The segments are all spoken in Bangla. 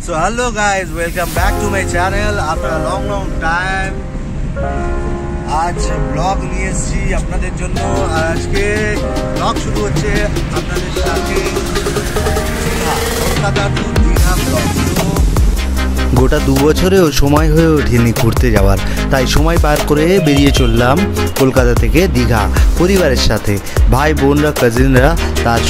So hello guys, welcome back to my channel after a long time. आज ব্লগ নিয়ে এসেছি আপনাদের জন্য। আর আজকে ব্লগ শুরু হচ্ছে আপনাদের সাথে কলকাতা টু দীঘা ব্লগ। গোটা 2 বছরেও সময় হয়ে ওঠেনি ঘুরতে যাওয়ার, তাই সময় পার করে বেরিয়ে চললাম কলকাতা থেকে দীঘা পরিবারের সাথে। ভাই বোনরা কাজিনরা তার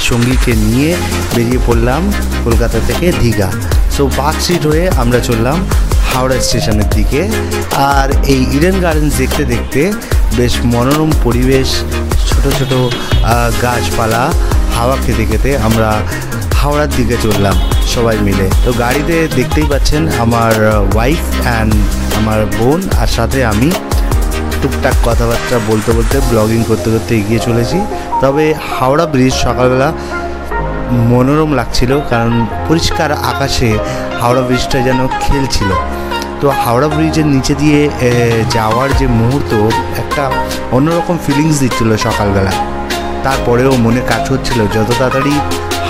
সঙ্গীকে নিয়ে বেরিয়ে পড়লাম কলকাতা থেকে দীঘা। সো পার্ক স্ট্রিট হয়ে আমরা চললাম হাওড়া স্টেশনের দিকে। আর এই ইডেন গার্ডেন্স দেখতে দেখতে বেশ মনোরম পরিবেশ, ছোট ছোট গাছপালা, হাওয়া খেতে খেতে আমরা হাওড়ার দিকে চললাম সবাই মিলে। তো গাড়িতে দেখতেই পাচ্ছেন আমার ওয়াইফ অ্যান্ড আমার বোন, আর সাথে আমি টুকটাক কথাবার্তা বলতে বলতে ব্লগিং করতে করতে এগিয়ে চলেছি। তবে হাওড়া ব্রিজ সকালবেলা মনোরম লাগছিল, কারণ পরিষ্কার আকাশে হাওড়া ব্রিজটা যেন খেলছিল। তো হাওড়া ব্রিজের নিচে দিয়ে যাওয়ার যে মুহূর্ত, একটা অন্যরকম ফিলিংস দিচ্ছিল সকালবেলা। তারপরেও মনে কাজ হচ্ছিল যত তাড়াতাড়ি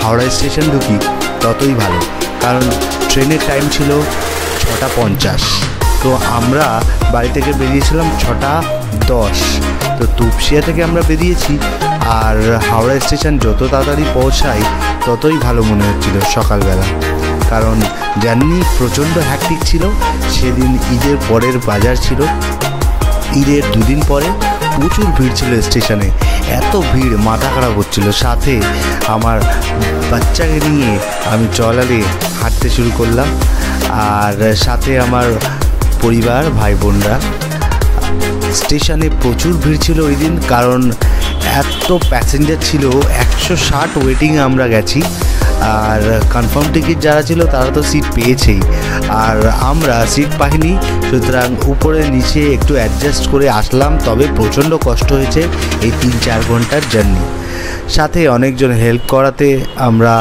হাওড়া স্টেশন ঢুকি ততই ভালো, কারণ ট্রেনের টাইম ছিল 6:50। তো আমরা বাড়ি থেকে বেরিয়েছিলাম 6:10। তো তুপসিয়া থেকে আমরা বেরিয়েছি, আর হাওড়া স্টেশন যত তাড়াতাড়ি পৌঁছাই ততই ভালো মনে হচ্ছিল সকালবেলা, কারণ জার্নি প্রচণ্ড হ্যাকটিক ছিল। সেদিন ঈদের পরের বাজার ছিল, ঈদের 2 দিন পরে প্রচুর ভিড় ছিল স্টেশনে। এত ভিড় মাথা খারাপ হচ্ছিল। সাথে আমার বাচ্চাকে নিয়ে আমি চলালে হাঁটতে শুরু করলাম, আর সাথে আমার পরিবার ভাই বোনরা। স্টেশনে প্রচুর ভিড় ছিল ওই দিন, কারণ এত প্যাসেঞ্জার ছিল। 160 ওয়েটিংয়ে আমরা গেছি, আর কনফার্ম টিকিট যারা ছিল তারা তো সিট পেয়েছেই, আর আমরা সিট পাইনি। সুতরাং উপরে নিচে একটু অ্যাডজাস্ট করে আসলাম। তবে প্রচণ্ড কষ্ট হয়েছে এই 3-4 ঘন্টার জার্নি। সাথে অনেকজন হেল্প করাতে আমরা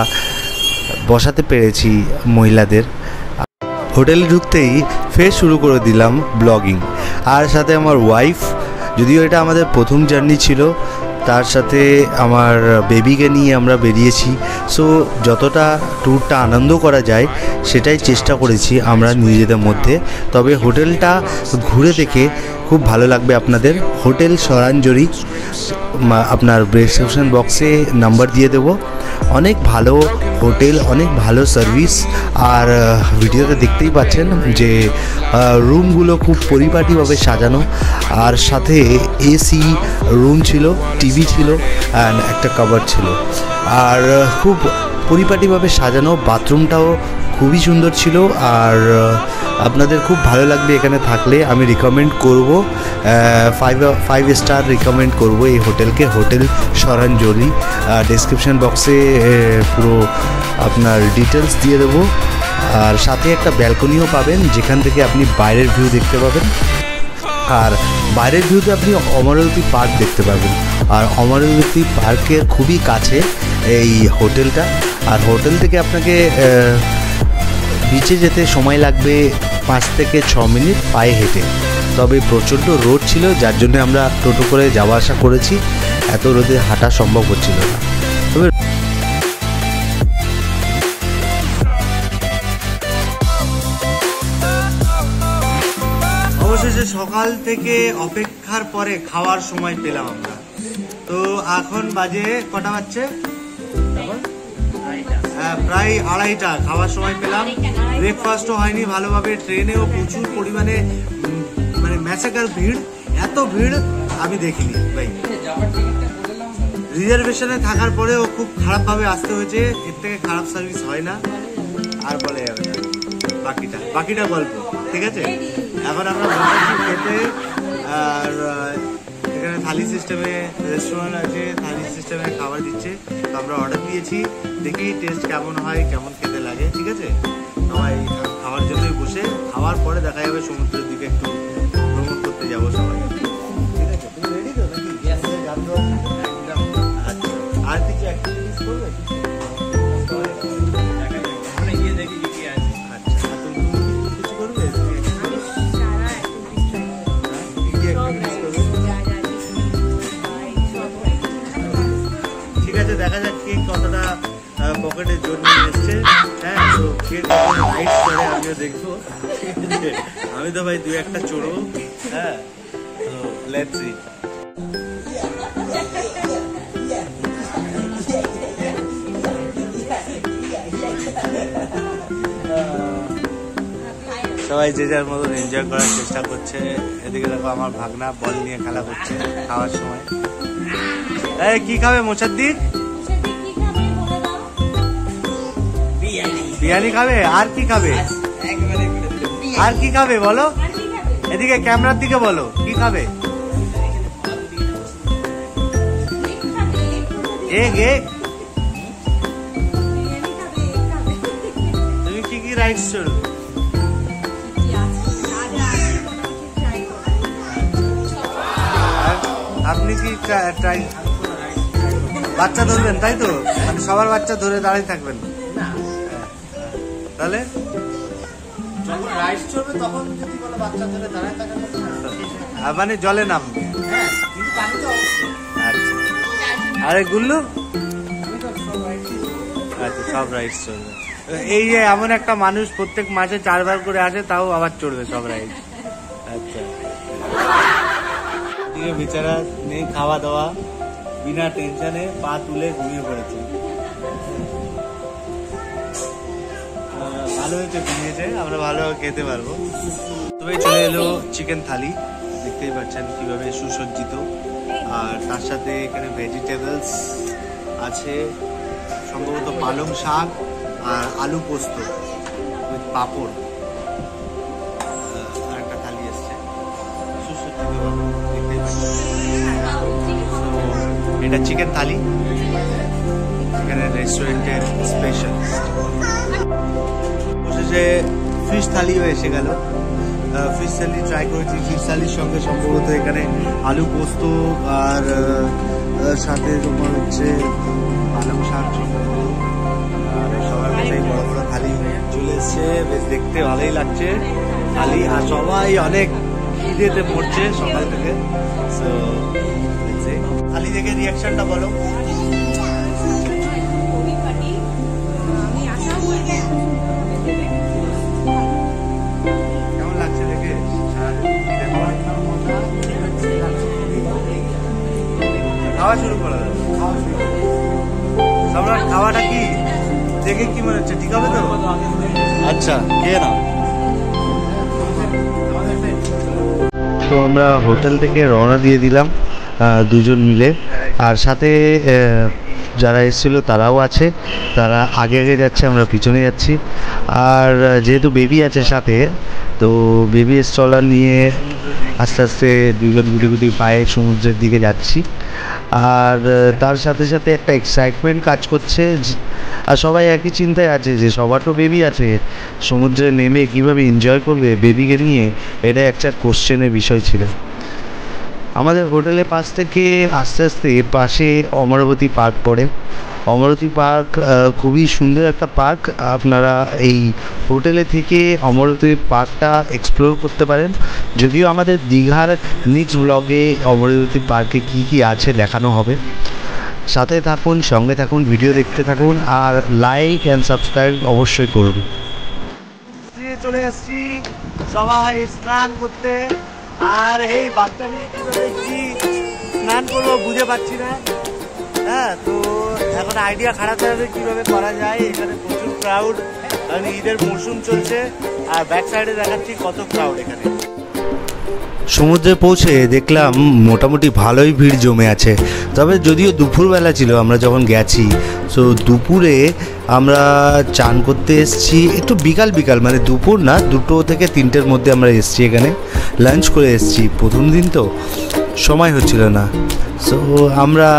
বসাতে পেরেছি মহিলাদের। হোটেলে ঢুকতেই ফের শুরু করে দিলাম ব্লগিং, আর সাথে আমার ওয়াইফ। যদিও এটা আমাদের প্রথম জার্নি ছিল, তার সাথে আমার বেবিকে নিয়ে আমরা বেরিয়েছি। সো যতটা ট্যুরটা আনন্দ করা যায় সেটাই চেষ্টা করেছি আমরা নিজেদের মধ্যে। তবে হোটেলটা ঘুরে দেখে খুব ভালো লাগবে আপনাদের। হোটেল সরাঞ্জলি, আপনার ডেসক্রিপশন বক্সে নাম্বার দিয়ে দেবো। অনেক ভালো হোটেল, অনেক ভালো সার্ভিস। আর ভিডিওতে দেখতেই পাচ্ছেন যে রুমগুলো খুব পরিপাটিভাবে সাজানো, আর সাথে এসি রুম ছিল, টিভি ছিল, অ্যান্ড একটা কভার ছিল। আর খুব পরিপাটিভাবে সাজানো, বাথরুমটাও খুবই সুন্দর ছিল। আর আপনাদের খুব ভালো লাগবে এখানে থাকলে। আমি রিকমেন্ড করব, 5 স্টার রিকমেন্ড করব এই হোটেলকে, হোটেল সরাঞ্জলি। ডেসক্রিপশন বক্সে পুরো আপনার ডিটেলস দিয়ে দেবো। আর সাথে একটা ব্যালকনিও পাবেন, যেখান থেকে আপনি বাইরের ভিউ দেখতে পাবেন। আর বাইরের ভিউতে আপনি অমরাবতী পার্ক দেখতে পাবেন। আর অমরাবতী পার্কের খুবই কাছে এই হোটেলটা। আর হোটেল থেকে আপনাকে বিচে যেতে সময় লাগবে 5 থেকে 6 মিনিট পায়ে হেঁটে। তবে প্রচণ্ড রোদ ছিল, যার জন্য আমরা টোটো করে যাওয়া আসা করেছি। এত রোদে হাঁটা সম্ভব হচ্ছিল না। তবে অবশেষে সকাল থেকে অপেক্ষার পরে খাওয়ার সময় পেলাম আমরা। তো এখন বাজে কটা বাজছে? প্রায় 2:30টা। খাওয়ার সময় পেলাম। ব্রেকফাস্টও হয়নি ভালোভাবে। ট্রেনেও প্রচুর পরিমাণে মানে ম্যাসাকার ভিড়। এত ভিড় আমি দেখিনি ভাই। রিজার্ভেশনে থাকার পরেও খুব খারাপভাবে আসতে হয়েছে। এর থেকে খারাপ সার্ভিস হয় না। আর বলে যাবে না, বাকিটা গল্প। ঠিক আছে, এখন আমরা খেতে। আর এখানে থালি সিস্টেমে রেস্টুরেন্ট আছে, থালি সিস্টেমে খাবার দিচ্ছে। তো আমরা অর্ডার দিয়েছি, দেখি টেস্ট কেমন হয়, কেমন খেতে লাগে। ঠিক আছে, সবাই খাওয়ার জন্যই বসে। খাওয়ার পরে দেখা যাবে সমুদ্রের দিকে একটু ভ্রমণ করতে যাবো সবাই। ঠিক আছে, তুমি রেডি তো নাকি? আচ্ছা, আর কিছু অ্যাক্টিভিটিস করবে? দেখা যাক কে কতটা পকেটের জন্য এসছে। হ্যাঁ, তো রাইডস করে আমিও দেখবো। আমি তো ভাই 2-1টা চড়বো। হ্যাঁ, তো লেটস সি। সবাই যে যার মতন এনজয় করার চেষ্টা করছে। এদিকে দেখো আমার ভাগনা বল নিয়ে খেলা করছে খাওয়ার সময়। এই কি খাবে মোসাদ্দিক? বিরিয়ানি খাবে? আর কি খাবে? আর কি খাবে বলো? এদিকে ক্যামেরার দিকে বলো কি খাবে? Egg egg. তুমি কি কি রাইডস চড়বে? আপনি কি ট্রাই বাচ্চা ধরবেন তাই তো? মানে সবার বাচ্চা ধরে দাঁড়িয়ে থাকবেন তাহলে? যখন রাইড চলবে তখন যদি কোনো বাচ্চা ধরে দাঁড়ায় থাকেন মানে জলে নামবে? হ্যাঁ, কিন্তু পানিতে অবশ্যই। আচ্ছা, আরে গুল্লু? আচ্ছা, সব রাইডস চলবে। এই যে এমন একটা মানুষ প্রত্যেক মাসে 4 বার করে আসে, তাও আবার চড়বে সব রাইড। আচ্ছা, বেচারা নেই খাওয়া দাওয়া, বিনা টেনশনে পা তুলে ঘুমিয়ে পড়েছে। ভালো হয়েছে, ঘুমিয়েছে, আমরা ভালোভাবে খেতে পারবো। তবে চলে এলো চিকেন থালি, দেখতেই পাচ্ছেন কিভাবে সুসজ্জিত। আর তার সাথে এখানে ভেজিটেবলস আছে, সম্ভবত পালং শাক আর আলু পোস্ত উইথ পাঁপড়। আর একটা থালি এসছে সুসজ্জিত, দেখতেই পাচ্ছেন। এটা চিকেন থালি, এখানে রেস্টুরেন্টের স্পেশাল। অবশেষে ফিশ থালিও এসে গেল। ফিশ থালি ট্রাই করেছি। ফিশ থালির সঙ্গে সম্ভবত এখানে আলু পোস্ত আর সাথে তোমার হচ্ছে পালং শাক সম্ভবত। আর সবার কাছেই বড় বড় থালি চলে এসছে, বেশ দেখতে ভালোই লাগছে থালি। আর সবাই অনেক খিদেতে পড়ছে সকাল থেকে। সো থালি দেখে রিয়াকশনটা বলো। কেমন লাগছে দেখে? খাওয়া শুরু করা যাবে। সম্রাট, খাওয়াটা কি দেখে কি মনে হচ্ছে? ঠিক হবে তো? আচ্ছা, খেয়ে নাও। তো আমরা হোটেল থেকে রওনা দিয়ে দিলাম দুজন মিলে। আর সাথে যারা এসেছিলো তারাও আছে, তারা আগে আগে যাচ্ছে, আমরা পিছনে যাচ্ছি। আর যেহেতু বেবি আছে সাথে, তো বেবি স্ট্রলার নিয়ে আস্তে আস্তে দুজন গুটি গুটি পায়ে সমুদ্রের দিকে যাচ্ছি। আর তার সাথে সাথে একটা এক্সাইটমেন্ট কাজ করছে। আর সবাই একই চিন্তায় আছে যে সবার তো বেবি আছে, সমুদ্রে নেমে কীভাবে এনজয় করবে বেবিকে নিয়ে, এটা একটা কোশ্চেনের বিষয় ছিল। আমাদের হোটেলের পাশ থেকে আস্তে আস্তে পাশে অমরাবতী পার্ক পড়ে। অমরাবতী পার্ক খুবই সুন্দর একটা পার্ক। আপনারা এই হোটেলে থেকে অমরাবতী পার্কটা এক্সপ্লোর করতে পারেন। যদিও আমাদের দীঘার নেক্সট ব্লগে অমরাবতী পার্কে কী কী আছে দেখানো হবে। সাথে থাকুন, সঙ্গে থাকুন, ভিডিও দেখতে থাকুন, আর লাইক অ্যান্ড সাবস্ক্রাইব অবশ্যই করুন। চলে এসছি সবাই স্নান করতে। আর এই বাচ্চা নিয়ে কি স্নান করবো বুঝে পাচ্ছি না। হ্যাঁ, তো এখন আইডিয়া খারাপ হবে কীভাবে করা যায়। এখানে প্রচুর ক্রাউড, কারণ ঈদের মরশুম চলছে। আর ব্যাক সাইডে দেখাচ্ছি কত ক্রাউড এখানে। সমুদ্রে পৌঁছে দেখলাম মোটামুটি ভালোই ভিড় জমে আছে। তবে যদিও দুপুরবেলা ছিল আমরা যখন গেছি, সো দুপুরে আমরা চান করতে এসেছি একটু বিকাল বিকাল, মানে দুপুর না, 2টো থেকে 3টের মধ্যে আমরা এসেছি এখানে, লাঞ্চ করে এসেছি। প্রথম দিন তো সময় হচ্ছিল না, সো আমরা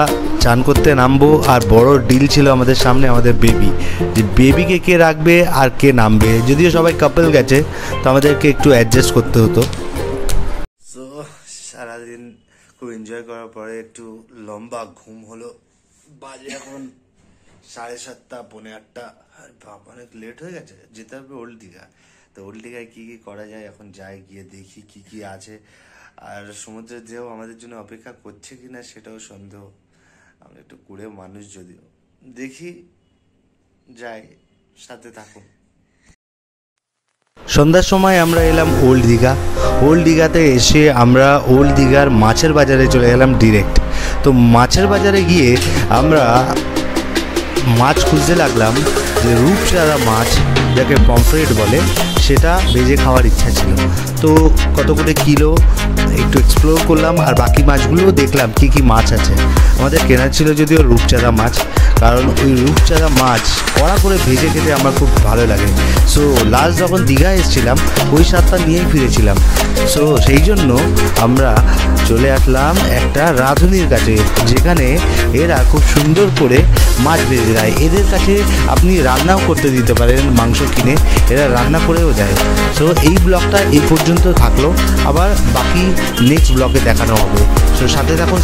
চান করতে নামবো। আর বড় ডিল ছিল আমাদের সামনে, আমাদের বেবি, যে বেবিকে কে রাখবে আর কে নামবে। যদিও সবাই কাপল গেছে, তো আমাদেরকে একটু অ্যাডজাস্ট করতে হতো। সো সারাদিন খুব এনজয় করার পরে একটু লম্বা ঘুম হলো। বাজে এখন 7:30, 8:45। আর অনেক লেট হয়ে গেছে, যেতে হবে ওল্ড দীঘা। তো ওল্ড দীঘায় কী কী করা যায়, এখন যাই, গিয়ে দেখি কী কী আছে। আর সমুদ্রের ঢেউ আমাদের জন্য অপেক্ষা করছে কিনা সেটাও সন্দেহ। আমরা একটু কুড়ে মানুষ, যদিও দেখি, যাই, সাথে থাকুন। সন্ধ্যার সময় আমরা এলাম ওল্ড দীঘা। ওল্ড দীঘাতে এসে আমরা ওল্ড দীঘার মাছের বাজারে চলে গেলাম ডিরেক্ট। তো মাছের বাজারে গিয়ে আমরা মাছ খুঁজতে লাগলাম, যে রূপচাঁদা মাছ যাকে পমফ্রেট বলে, সেটা ভেজে খাওয়ার ইচ্ছা ছিল। তো কত করে কিলো একটু এক্সপ্লোর করলাম, আর বাকি মাছগুলোও দেখলাম কী কী মাছ আছে। আমাদের কেনা ছিল যদিও রূপচাঁদা মাছ, কারণ ওই রূপচাঁদা মাছ কড়া করে ভেজে খেতে আমার খুব ভালো লাগে। সো লাস্ট যখন দীঘা এসেছিলাম ওই স্বাদটা নিয়েই ফিরেছিলাম। সো সেই জন্য আমরা চলে আসলাম একটা রাঁধুনির কাছে, যেখানে এরা খুব সুন্দর করে মাছ ভেজে দেয়। এদের কাছে আপনি রান্নাও করতে দিতে পারেন, মাংস কিনে এরা রান্না করেও দেয়। সো এই ব্লগটা এই পর্যন্ত থাকলো, আবার বাকি নেক্সট ব্লগে দেখানো হবে। সো সাথে থাকুন।